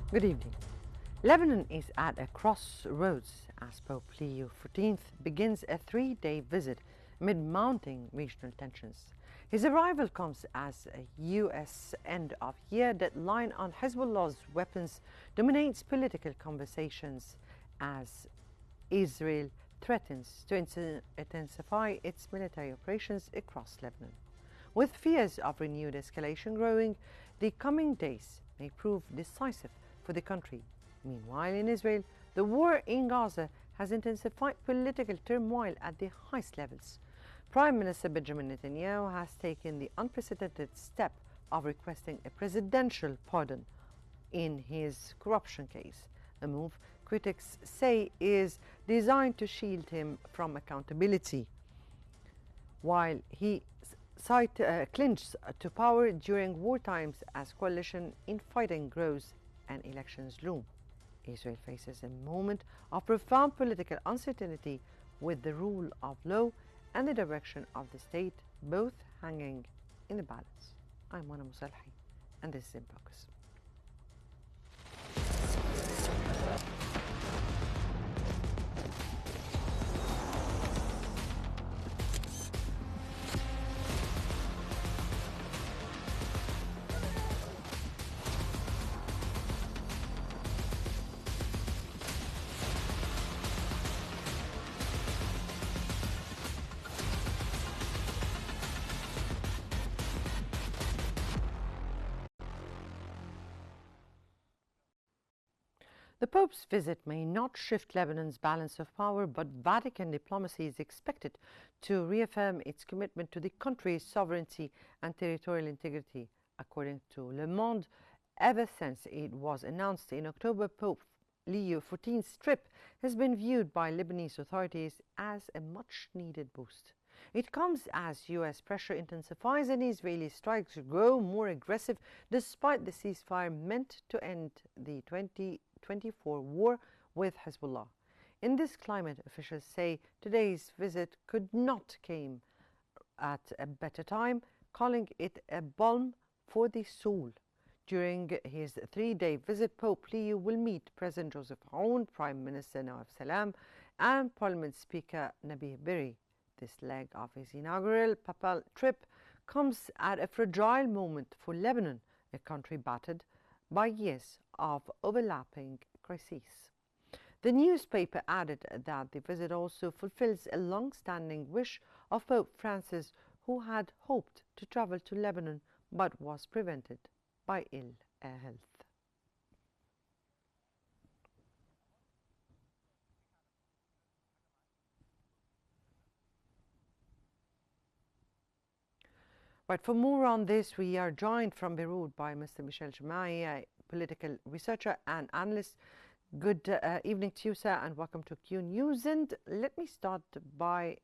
Good evening. Lebanon is at a crossroads as Pope Leo XIV begins a three-day visit amid mounting regional tensions. His arrival comes as a U.S. end-of-year deadline on Hezbollah's weapons dominates political conversations as Israel threatens to intensify its military operations across Lebanon. With fears of renewed escalation growing, the coming days may prove decisive for the country. Meanwhile, in Israel, the war in Gaza has intensified political turmoil at the highest levels. Prime Minister Benjamin Netanyahu has taken the unprecedented step of requesting a presidential pardon in his corruption case, a move critics say is designed to shield him from accountability, while he clings to power during war times as coalition infighting grows and elections loom. Israel faces a moment of profound political uncertainty with the rule of law and the direction of the state both hanging in the balance. I'm Mona Musalhi, and this is In Focus. The Pope's visit may not shift Lebanon's balance of power, but Vatican diplomacy is expected to reaffirm its commitment to the country's sovereignty and territorial integrity. According to Le Monde, ever since it was announced in October, Pope Leo XIV's trip has been viewed by Lebanese authorities as a much-needed boost. It comes as U.S. pressure intensifies and Israeli strikes grow more aggressive despite the ceasefire meant to end the 2024 war with Hezbollah. In this climate, officials say today's visit could not come at a better time, calling it a balm for the soul. During his three-day visit, Pope Leo will meet President Joseph Aoun, Prime Minister Nawaf Salam, and Parliament Speaker Nabih Berri. This leg of his inaugural papal trip comes at a fragile moment for Lebanon, a country battered by years of overlapping crises. The newspaper added that the visit also fulfills a long-standing wish of Pope Francis, who had hoped to travel to Lebanon but was prevented by ill health. But for more on this, we are joined from Beirut by Mr. Michel Jemai, a political researcher and analyst. Good evening to you, sir, and welcome to Qnews. And let me start by,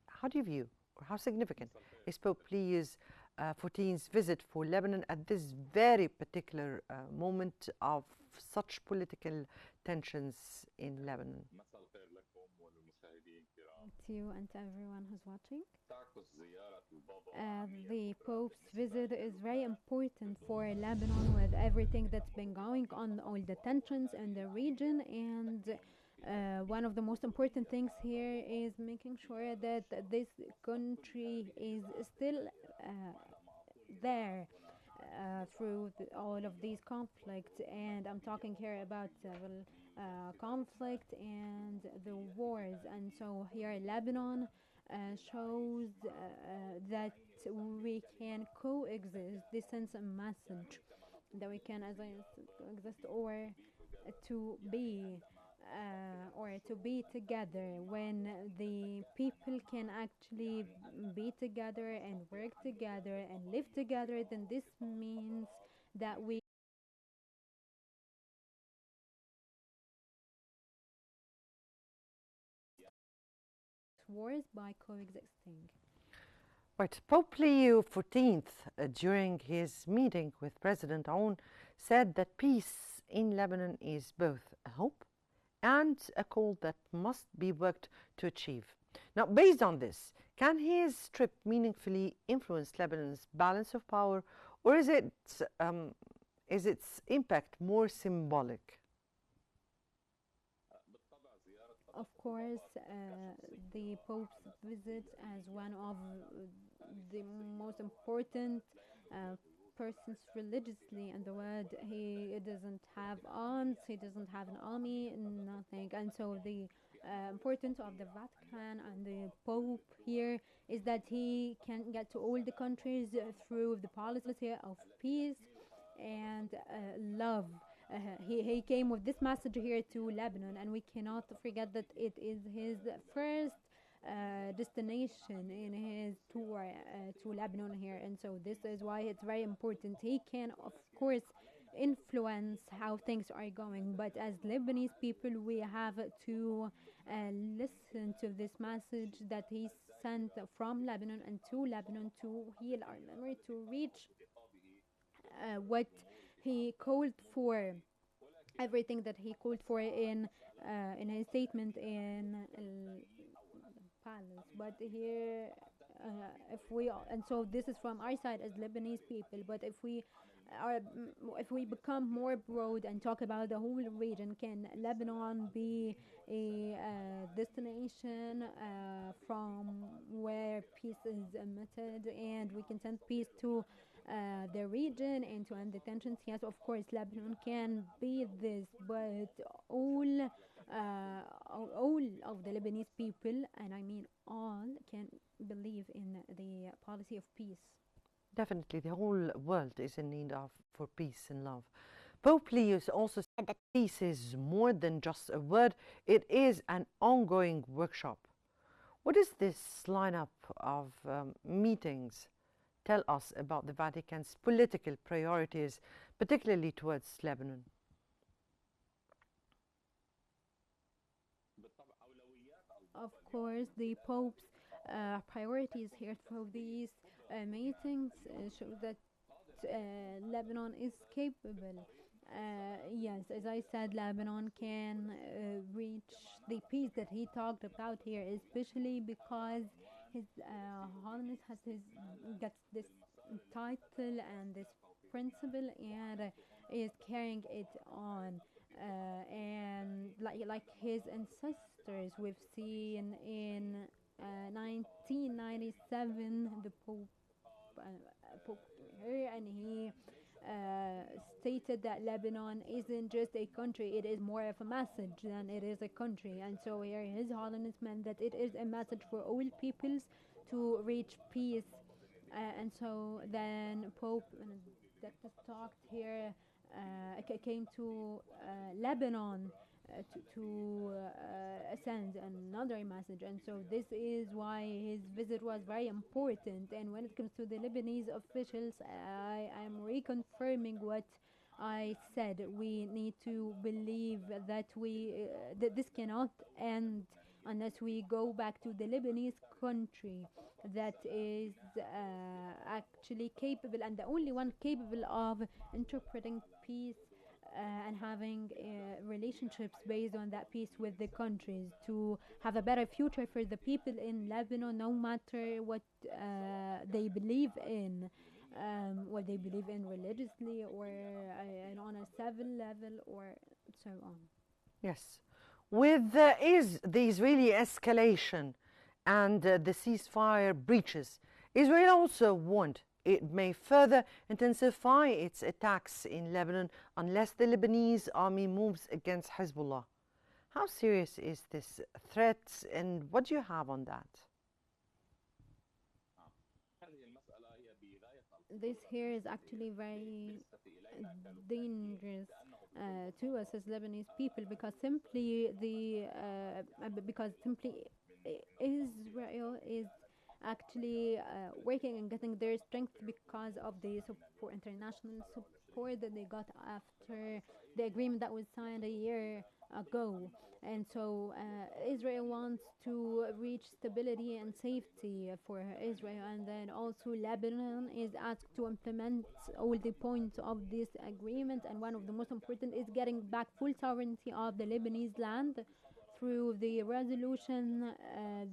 how do you view, or how significant is Pope Leo's XIV's visit for Lebanon at this very particular moment of such political tensions in Lebanon? To you and to everyone who's watching. The Pope's visit is very important for Lebanon with everything that's been going on, all the tensions in the region, and one of the most important things here is making sure that this country is still there through all of these conflicts, and I'm talking here about conflict and the wars. And so here Lebanon shows that we can coexist. This sends a message that we can exist or to be together. When the people can actually be together and work together and live together, then this means that we wars by coexisting. Right. Pope Leo XIV, during his meeting with President Aoun, said that peace in Lebanon is both a hope and a call that must be worked to achieve. Now, based on this, can his trip meaningfully influence Lebanon's balance of power, or is it Is its impact more symbolic? Of course, the Pope's visit as one of the most important uh, persons religiously in the world. He doesn't have arms, he doesn't have an army, nothing. And so the importance of the Vatican and the Pope here is that he can get to all the countries through the policy of peace and love. He came with this message here to Lebanon, and we cannot forget that it is his first destination in his tour to Lebanon here, and so this is why it's very important. He can, of course, influence how things are going, but as Lebanese people, we have to listen to this message that he sent from Lebanon and to Lebanon to heal our memory, to reach what he called for, everything that he called for in his statement in palace. But here, if we and so this is from our side as Lebanese people. But if we become more broad and talk about the whole region, can Lebanon be a destination from where peace is emitted, and we can send peace to the region and to end the tensions? Yes, of course, Lebanon can be this, but all all of the Lebanese people, and I mean all, can believe in the policy of peace. Definitely, the whole world is in need of for peace and love. Pope Leo also said that peace is more than just a word, it is an ongoing workshop. What does this lineup of meetings tell us about the Vatican's political priorities, particularly towards Lebanon? Of course, the Pope's priorities here through these meetings show that Lebanon is capable. Yes, as I said, Lebanon can reach the peace that he talked about here, especially because His Holiness has his gets this title and this principle, and is carrying it on. And like his ancestors, we've seen in 1997 the Pope here, and he stated that Lebanon isn't just a country, it is more of a message than it is a country. And so here His Holiness meant that it is a message for all peoples to reach peace. And so then Pope that was talked here came to Lebanon to send another message, and so this is why his visit was very important. And when it comes to the Lebanese officials, I am reconfirming what I said. We need to believe that that this cannot end unless we go back to the Lebanese country that is actually capable, and the only one capable of interpreting peace and having relationships based on that peace with the countries, to have a better future for the people in Lebanon, no matter they believe in, what they believe in religiously, or and on a civil level, or so on. Yes. With is the Israeli escalation and the ceasefire breaches, Israel also warned it may further intensify its attacks in Lebanon unless the Lebanese army moves against Hezbollah. How serious is this threat, and what do you have on that? This here is actually very dangerous to us as Lebanese people, because simply Israel is actually working and getting their strength because of the support, international support that they got after the agreement that was signed a year ago. And so Israel wants to reach stability and safety for Israel, and then also Lebanon is asked to implement all the points of this agreement, and one of the most important is getting back full sovereignty of the Lebanese land through the resolution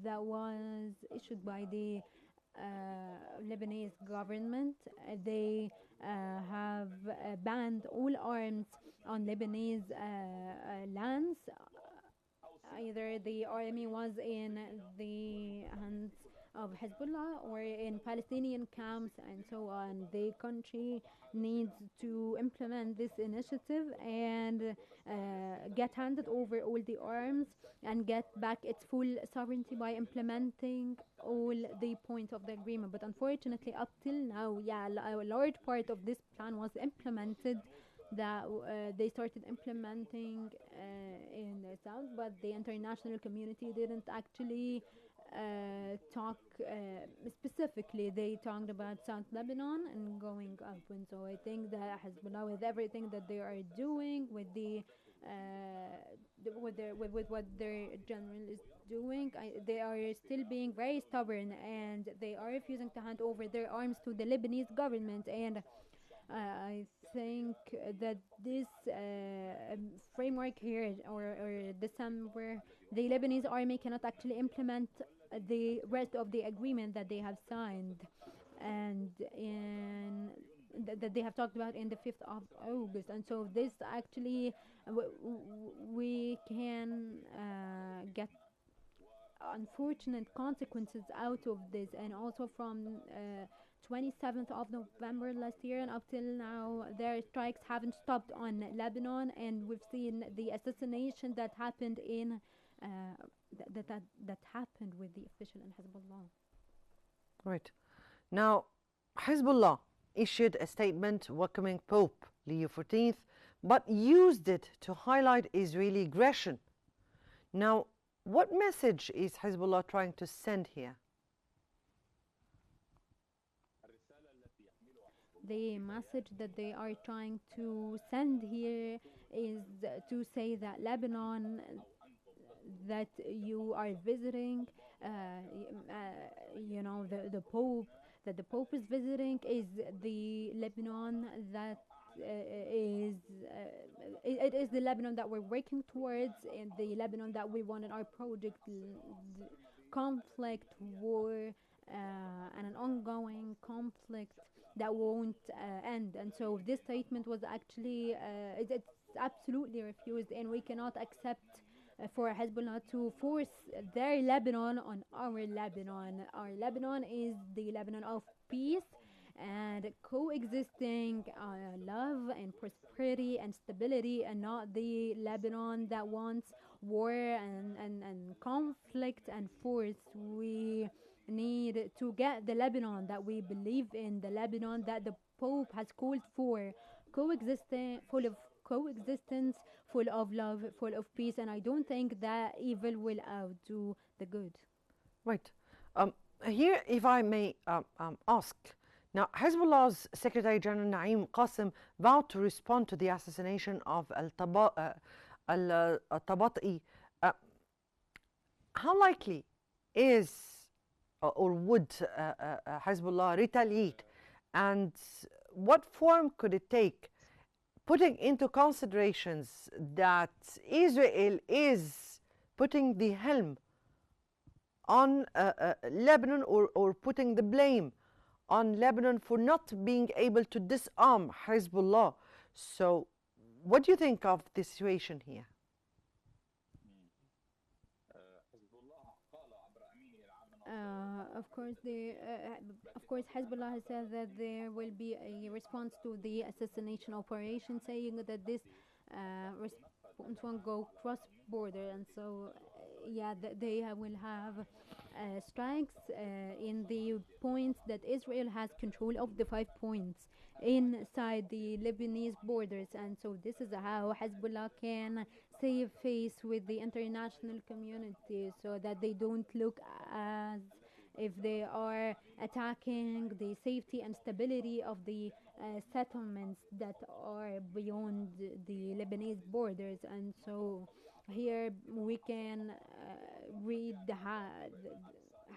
that was issued by the Lebanese government. They have banned all arms on Lebanese lands. Either the army was in the hands of Hezbollah or in Palestinian camps and so on. The country needs to implement this initiative and get handed over all the arms and get back its full sovereignty by implementing all the points of the agreement. But unfortunately, up till now, yeah, a large part of this plan was implemented, that they started implementing in the south, but the international community didn't actually talk specifically. They talked about South Lebanon and going up, and so I think that Hezbollah, with everything that they are doing, with with what their general is doing, they are still being very stubborn, and they are refusing to hand over their arms to the Lebanese government. And I think that this framework here, or December, the Lebanese army cannot actually implement the rest of the agreement that they have signed, and that they have talked about in the 5th of August. And so this actually, we can get unfortunate consequences out of this. And also from 27th of November last year and up till now, their strikes haven't stopped on Lebanon, and we've seen the assassination that happened in that happened with the official in Hezbollah. Right. Now, Hezbollah issued a statement welcoming Pope Leo XIV, but used it to highlight Israeli aggression. Now, what message is Hezbollah trying to send here? The message that they are trying to send here is to say that Lebanon that you are visiting, you know, the Pope, that the Pope is visiting, is the Lebanon that it is the Lebanon that we're working towards, and the Lebanon that we want in our project. Conflict, war, and an ongoing conflict that won't end. And so this statement was actually it's absolutely refused, and we cannot accept for Hezbollah to force their Lebanon on our Lebanon. Our Lebanon is the Lebanon of peace and coexisting love and prosperity and stability, and not the Lebanon that wants war and conflict and force. We need to get the Lebanon that we believe in, the Lebanon that the Pope has called for, coexisting, full of coexistence, full of love, full of peace. And I don't think that evil will outdo the good. Right. Here, if I may ask, now Hezbollah's Secretary General Naim Qassem vowed to respond to the assassination of al-Tabata'i. How likely is or would Hezbollah retaliate, and what form could it take, putting into considerations that Israel is putting the helm on Lebanon, or putting the blame on Lebanon for not being able to disarm Hezbollah? So what do you think of the situation here? Of course, Hezbollah has said that there will be a response to the assassination operation, saying that this response won't go cross border, and so yeah, they will have strikes in the points that Israel has control of, the 5 points inside the Lebanese borders. And so this is how Hezbollah can save face with the international community, so that they don't look as if they are attacking the safety and stability of the settlements that are beyond the Lebanese borders. And so here we can read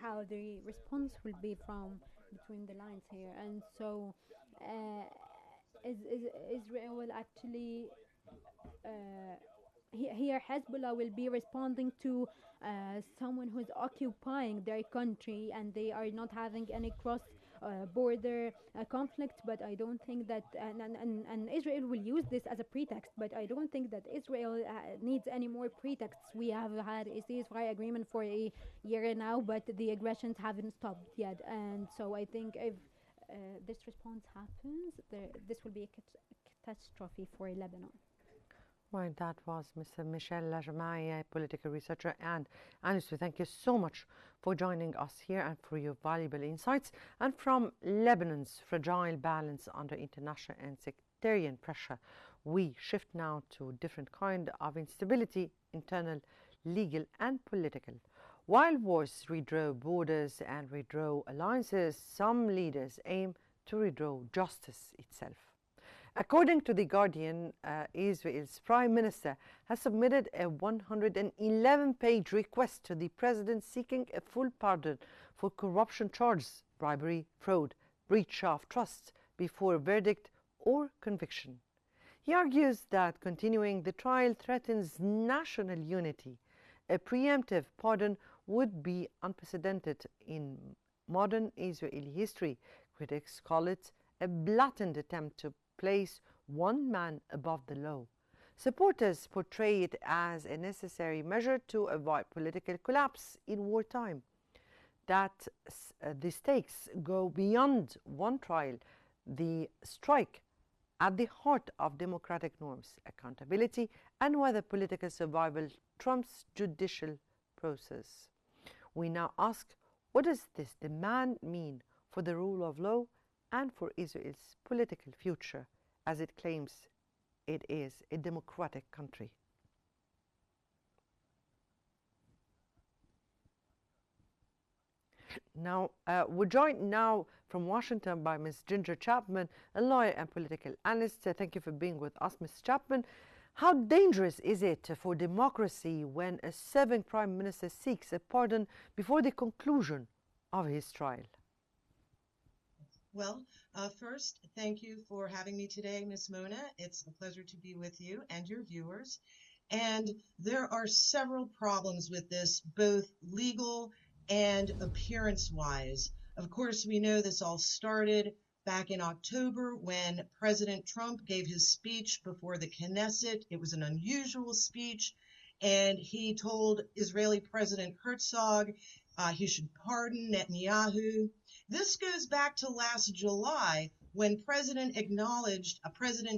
how the response will be from between the lines here. And so Israel will actually here Hezbollah will be responding to someone who's occupying their country, and they are not having any cross border conflict. But I don't think that, and Israel will use this as a pretext, but I don't think that Israel needs any more pretexts. We have had a ceasefire agreement for a year now, but the aggressions haven't stopped yet. And so I think if this response happens, this will be a catastrophe for Lebanon. Right, that was Mr. Michel Lajamai, a political researcher and analyst. Thank you so much for joining us here and for your valuable insights. And from Lebanon's fragile balance under international and sectarian pressure, we shift now to a different kind of instability, internal, legal and political. While wars redraw borders and redraw alliances, some leaders aim to redraw justice itself. According to The Guardian, Israel's Prime Minister has submitted a 111-page request to the President seeking a full pardon for corruption charges, bribery, fraud, breach of trust before verdict or conviction. He argues that continuing the trial threatens national unity. A preemptive pardon would be unprecedented in modern Israeli history. Critics call it a blatant attempt to place one man above the law. Supporters portray it as a necessary measure to avoid political collapse in wartime. That the stakes go beyond one trial, the strike at the heart of democratic norms, accountability, and whether political survival trumps judicial process. We now ask, what does this demand mean for the rule of law and for Israel's political future, as it claims it is a democratic country? Now, we're joined now from Washington by Ms. Ginger Chapman, a lawyer and political analyst. Thank you for being with us, Ms. Chapman. How dangerous is it for democracy when a serving prime minister seeks a pardon before the conclusion of his trial? Well, first, thank you for having me today, Ms. Mona. It's a pleasure to be with you and your viewers. And there are several problems with this, both legal and appearance-wise. Of course, we know this all started back in October when President Trump gave his speech before the Knesset. It was an unusual speech, and he told Israeli President Herzog he should pardon Netanyahu. This goes back to last July when President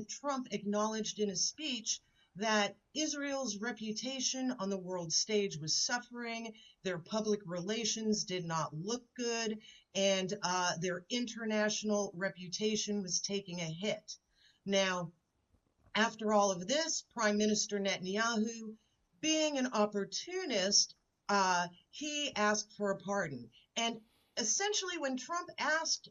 Trump acknowledged in a speech that Israel's reputation on the world stage was suffering, their public relations did not look good, and their international reputation was taking a hit. Now, after all of this, Prime Minister Netanyahu, being an opportunist, he asked for a pardon. And essentially, when Trump asked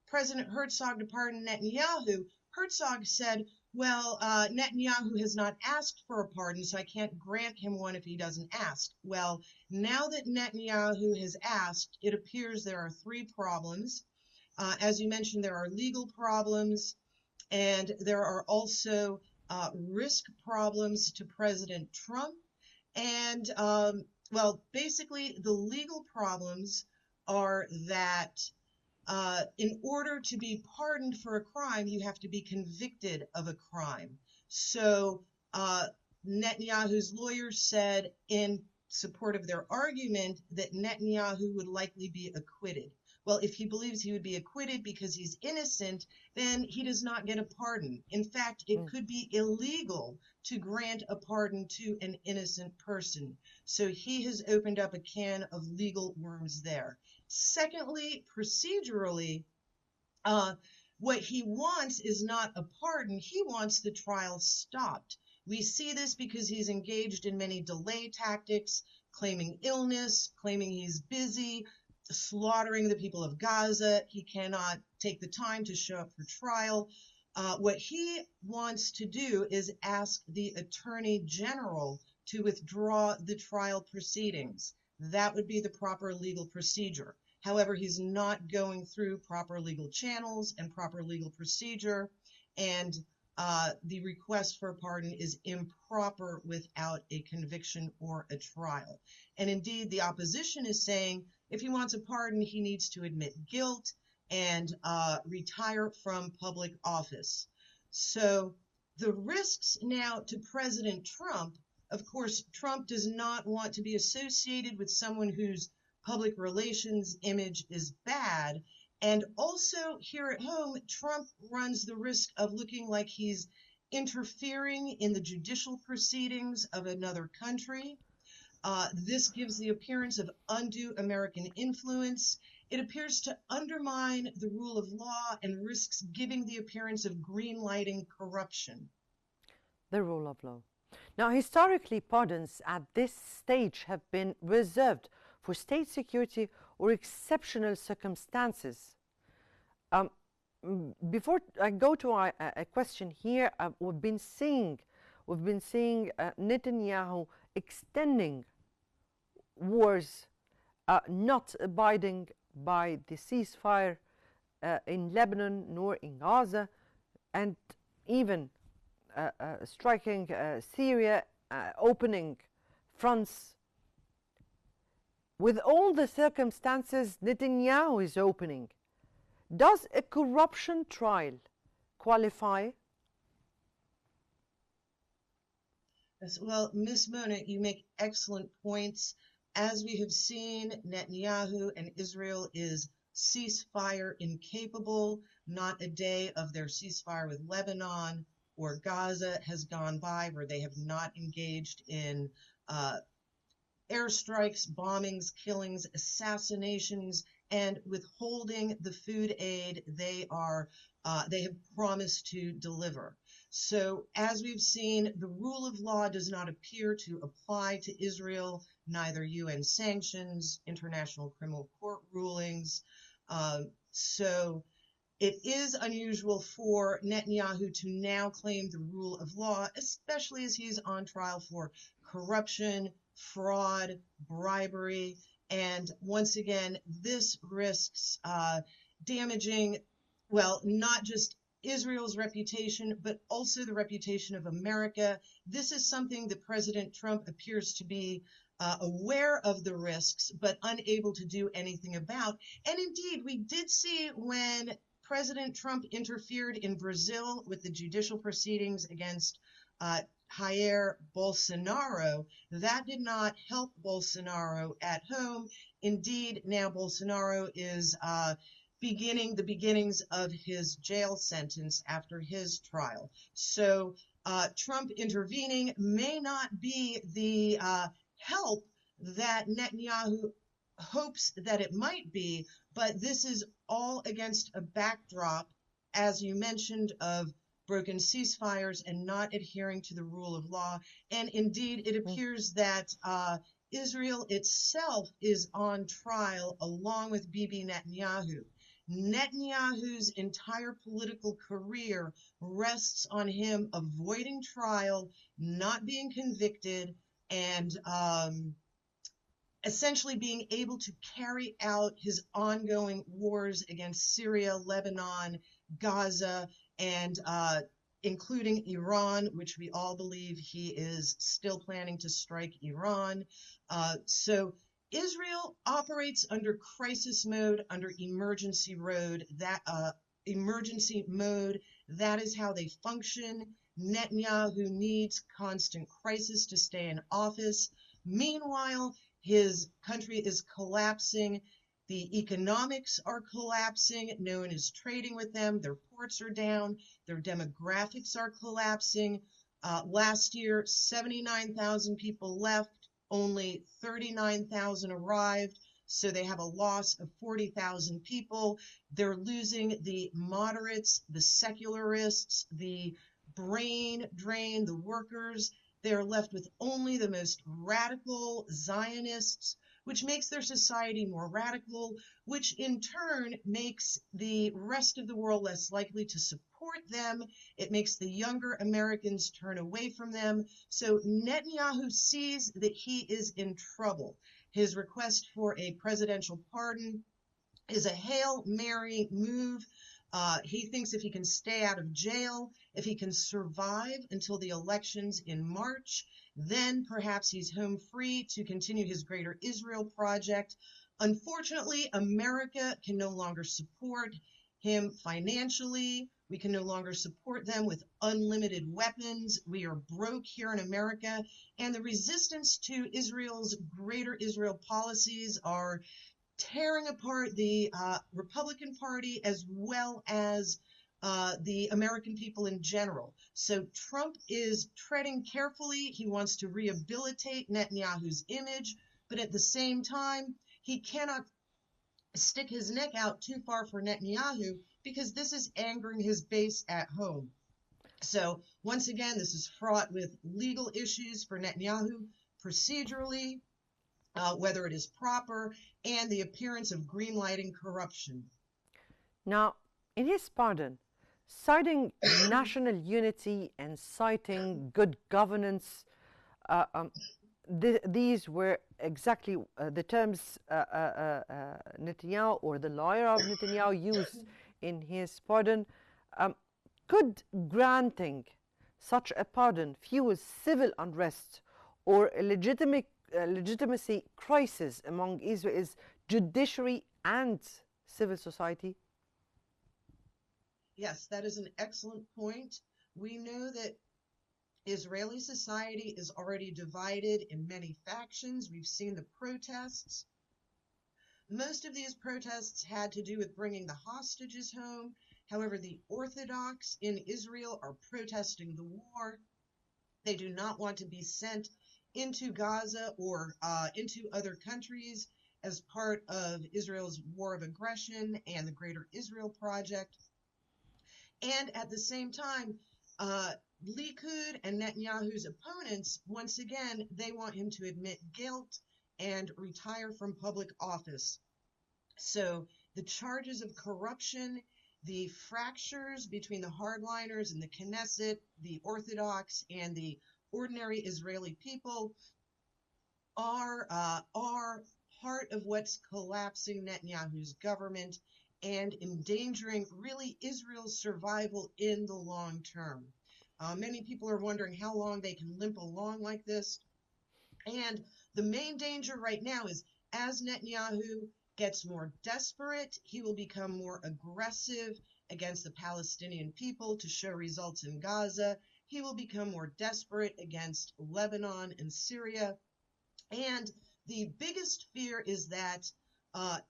President Herzog to pardon Netanyahu, Herzog said, well, Netanyahu has not asked for a pardon, so I can't grant him one if he doesn't ask. Well, now that Netanyahu has asked, it appears there are three problems. As you mentioned, there are legal problems, and there are also risk problems to President Trump. And, well, basically, the legal problems are that in order to be pardoned for a crime, you have to be convicted of a crime. So Netanyahu's lawyers said in support of their argument that Netanyahu would likely be acquitted. Well, if he believes he would be acquitted because he's innocent, then he does not get a pardon. In fact, it could be illegal to grant a pardon to an innocent person. So he has opened up a can of legal worms there. Secondly, procedurally, what he wants is not a pardon. He wants the trial stopped. We see this because he's engaged in many delay tactics, claiming illness, claiming he's busy, slaughtering the people of Gaza. He cannot take the time to show up for trial. What he wants to do is ask the Attorney General to withdraw the trial proceedings. That would be the proper legal procedure. However, he's not going through proper legal channels and proper legal procedure. And the request for a pardon is improper without a conviction or a trial. And indeed, the opposition is saying if he wants a pardon, he needs to admit guilt and retire from public office. So the risks now to President Trump, of course, Trump does not want to be associated with someone whose public relations image is bad. And also here at home, Trump runs the risk of looking like he's interfering in the judicial proceedings of another country. This gives the appearance of undue American influence. It appears to undermine the rule of law and risks giving the appearance of green-lighting corruption. The rule of law. Now, historically, pardons at this stage have been reserved for state security or exceptional circumstances. Before I go to a question here, we've been seeing Netanyahu extending wars, not abiding by the ceasefire in Lebanon nor in Gaza, and even striking Syria, opening fronts. With all the circumstances Netanyahu is opening, does a corruption trial qualify? Yes, well, Ms. Mona, you make excellent points. As we have seen, Netanyahu and Israel is ceasefire incapable. Not a day of their ceasefire with Lebanon or Gaza has gone by where they have not engaged in airstrikes, bombings, killings, assassinations, and withholding the food aid they have promised to deliver. So as we've seen, the rule of law does not appear to apply to Israel, neither UN sanctions, International Criminal Court rulings. So it is unusual for Netanyahu to now claim the rule of law, especially as he's on trial for corruption, fraud, bribery, and once again, this risks damaging, well, not just Israel's reputation, but also the reputation of America. This is something that President Trump appears to be aware of the risks, but unable to do anything about. And indeed, we did see when President Trump interfered in Brazil with the judicial proceedings against Jair Bolsonaro, that did not help Bolsonaro at home. Indeed, now Bolsonaro is beginning the beginnings of his jail sentence after his trial. So Trump intervening may not be the help that Netanyahu hopes that it might be, but this is all against a backdrop, as you mentioned, of broken ceasefires and not adhering to the rule of law. And indeed, it appears that Israel itself is on trial along with Bibi Netanyahu. Netanyahu's entire political career rests on him avoiding trial, not being convicted, and essentially being able to carry out his ongoing wars against Syria, Lebanon, Gaza, and including Iran, which we all believe he is still planning to strike Iran. So Israel operates under crisis mode, under emergency mode. That is how they function. Netanyahu needs constant crisis to stay in office. Meanwhile, his country is collapsing. The economics are collapsing. No one is trading with them. Their ports are down. Their demographics are collapsing. Last year, 79,000 people left. Only 39,000 arrived. So they have a loss of 40,000 people. They're losing the moderates, the secularists, the brain drain, the workers. They're left with only the most radical Zionists, which makes their society more radical, which in turn makes the rest of the world less likely to support them. It makes the younger Americans turn away from them. So Netanyahu sees that he is in trouble. His request for a presidential pardon is a Hail Mary move. He thinks if he can stay out of jail, if he can survive until the elections in March, then perhaps he's home free to continue his Greater Israel project. Unfortunately, America can no longer support him financially. We can no longer support them with unlimited weapons. We are broke here in America, and the resistance to Israel's Greater Israel policies are tearing apart the Republican Party as well as the American people in general. So Trump is treading carefully. He wants to rehabilitate Netanyahu's image, but at the same time, he cannot stick his neck out too far for Netanyahu because this is angering his base at home. So once again, this is fraught with legal issues for Netanyahu procedurally, whether it is proper, and the appearance of greenlighting corruption. Now, in his pardon, citing national unity and citing good governance, these were exactly the terms Netanyahu, or the lawyer of Netanyahu, used in his pardon. Could granting such a pardon fuel civil unrest or a legitimacy crisis among Israel's judiciary and civil society? Yes, that is an excellent point. We know that Israeli society is already divided in many factions. We've seen the protests. Most of these protests had to do with bringing the hostages home. However, the Orthodox in Israel are protesting the war. They do not want to be sent into Gaza or into other countries as part of Israel's war of aggression and the Greater Israel Project. And at the same time, Likud and Netanyahu's opponents, once again, they want him to admit guilt and retire from public office. So the charges of corruption, the fractures between the hardliners and the Knesset, the Orthodox and the ordinary Israeli people are part of what's collapsing Netanyahu's government and endangering really Israel's survival in the long term. Many people are wondering how long they can limp along like this. And the main danger right now is as Netanyahu gets more desperate, he will become more aggressive against the Palestinian people to show results in Gaza. He will become more desperate against Lebanon and Syria. And the biggest fear is that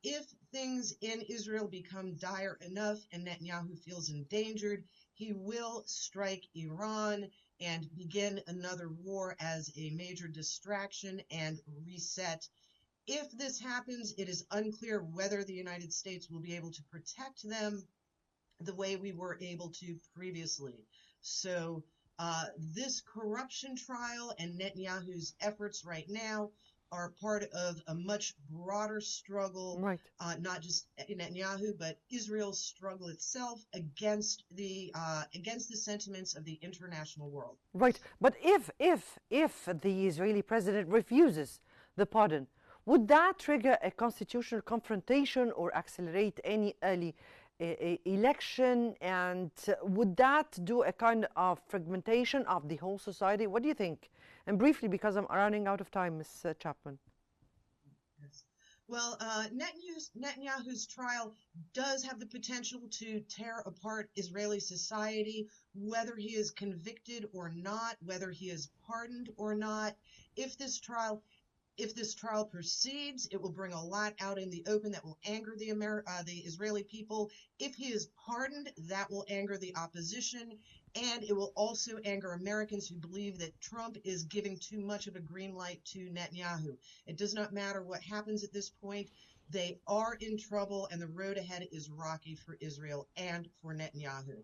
if things in Israel become dire enough and Netanyahu feels endangered, he will strike Iran and begin another war as a major distraction and reset. If this happens, it is unclear whether the United States will be able to protect them the way we were able to previously. So this corruption trial and Netanyahu's efforts right now are part of a much broader struggle, Right. Not just Netanyahu, but Israel's struggle itself against the sentiments of the international world. Right. But if the Israeli president refuses the pardon, would that trigger a constitutional confrontation or accelerate any early election? And would that do a kind of fragmentation of the whole society? What do you think? And briefly, because I'm running out of time, Ms. Chapman. Yes. Well, Netanyahu's trial does have the potential to tear apart Israeli society, whether he is convicted or not, whether he is pardoned or not. If this trial proceeds, it will bring a lot out in the open that will anger the Israeli people. If he is pardoned, that will anger the opposition, and it will also anger Americans who believe that Trump is giving too much of a green light to Netanyahu. It does not matter what happens at this point. They are in trouble, and the road ahead is rocky for Israel and for Netanyahu.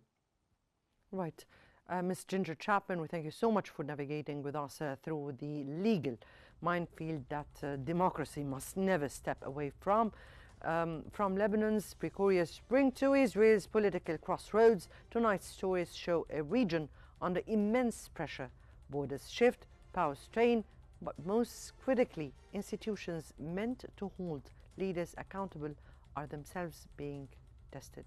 Right. Ms. Ginger Chapman, we thank you so much for navigating with us through the legal minefield that democracy must never step away from. From Lebanon's precarious spring to Israel's political crossroads, tonight's stories show a region under immense pressure. Borders shift, power strain, but most critically, institutions meant to hold leaders accountable are themselves being tested.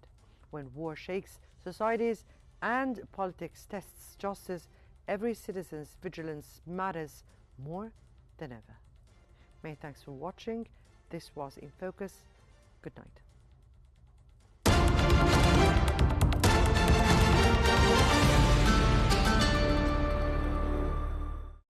When war shakes societies and politics tests justice, every citizen's vigilance matters more than ever. Many thanks for watching. This was In Focus. Good night.